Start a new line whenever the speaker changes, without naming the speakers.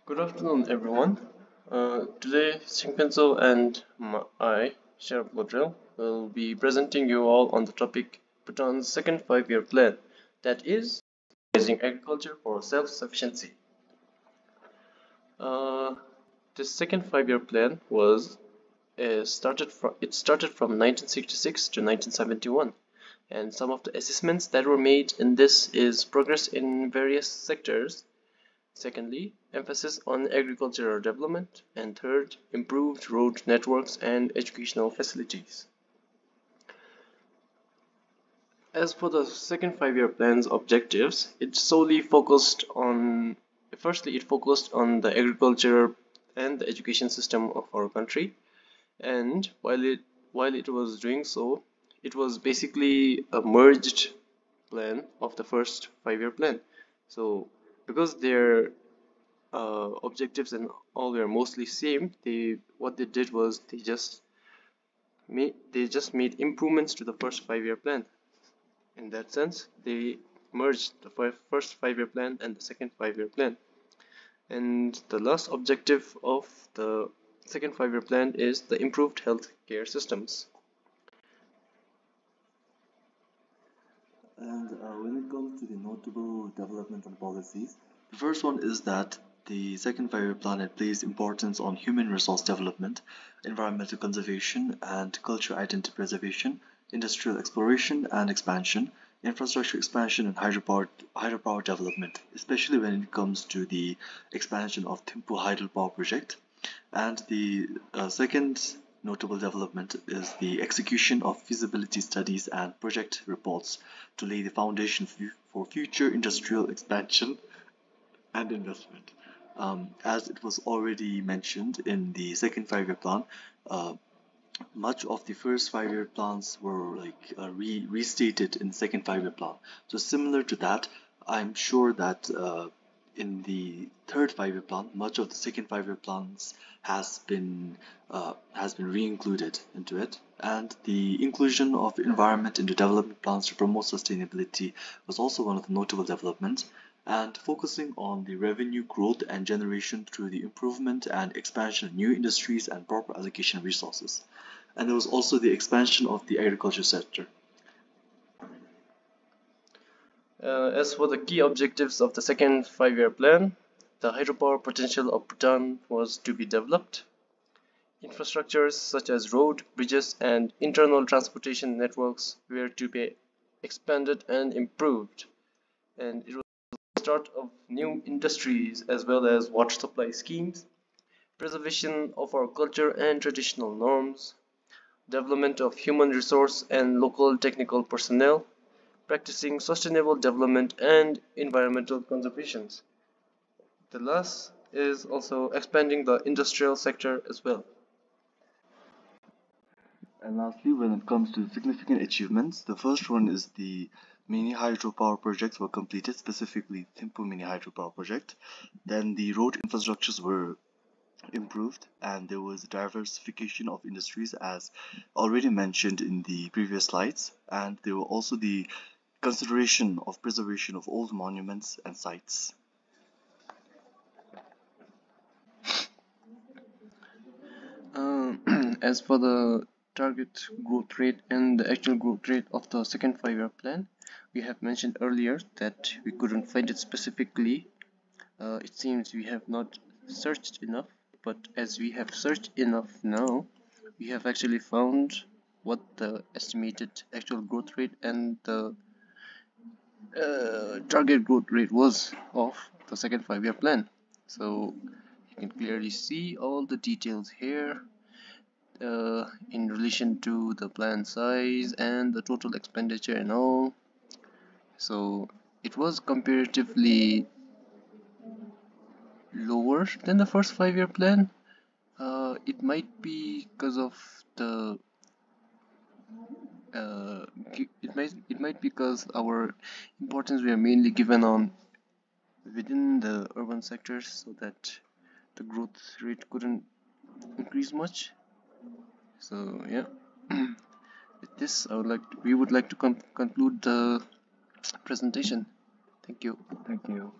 Good afternoon, everyone. Today, Shinpenso and I, Sharp Godrel, will be presenting you all on the topic Bhutan's second five-year plan, that is, raising agriculture for self-sufficiency. Uh, this second five-year plan started from 1966 to 1971, and some of the assessments that were made in this is progress in various sectors. Secondly, emphasis on agricultural development, and third, improved road networks and educational facilities. As for the second five-year plan's objectives, firstly, it focused on the agriculture and the education system of our country, and while it was doing so, it was basically a merged plan of the first five-year plan. So because their objectives and all were mostly same, what they did was they just made improvements to the first five-year plan. In that sense, they merged the first five-year plan and the second five-year plan. And the last objective of the second five-year plan is the improved healthcare systems.
And when it comes to the notable developmental policies, the first one is that the second five-year plan had placed importance on human resource development, environmental conservation, and cultural identity preservation, industrial exploration and expansion, infrastructure expansion, and hydropower development, especially when it comes to the expansion of Thimphu hydropower project. And the second notable development is the execution of feasibility studies and project reports to lay the foundation for future industrial expansion and investment. As it was already mentioned in the second five-year plan, uh, much of the first five-year plans were restated in the second five-year plan. So similar to that, I'm sure that in the third five-year plan, much of the second five-year plans has been re-included into it, and the inclusion of environment into development plans to promote sustainability was also one of the notable developments, and focusing on the revenue growth and generation through the improvement and expansion of new industries and proper allocation of resources. And there was also the expansion of the agriculture sector.
As for the key objectives of the second five-year plan, the hydropower potential of Bhutan was to be developed. Infrastructures such as road, bridges, and internal transportation networks were to be expanded and improved. And it was the start of new industries as well as water supply schemes, preservation of our culture and traditional norms, development of human resource and local technical personnel, practicing sustainable development and environmental conservation. The last is also expanding the industrial sector as well.
And lastly, when it comes to significant achievements, the first one is the mini hydropower projects were completed, specifically Thimphu mini hydropower project. Then the road infrastructures were improved, and there was diversification of industries as already mentioned in the previous slides, and there were also the consideration of preservation of old monuments and sites.
As for the target growth rate and the actual growth rate of the second five-year plan, we have mentioned earlier that we couldn't find it specifically. It seems we have not searched enough, but as we have searched enough now, we have actually found what the estimated actual growth rate and the target growth rate was of the second five-year plan. So you can clearly see all the details here in relation to the plan size and the total expenditure and all. So it was comparatively lower than the first five-year plan. It might be because of the it might because our importance we are mainly given on within the urban sectors, so that the growth rate couldn't increase much. So yeah, with this, we would like to conclude the presentation. Thank you.
Thank you.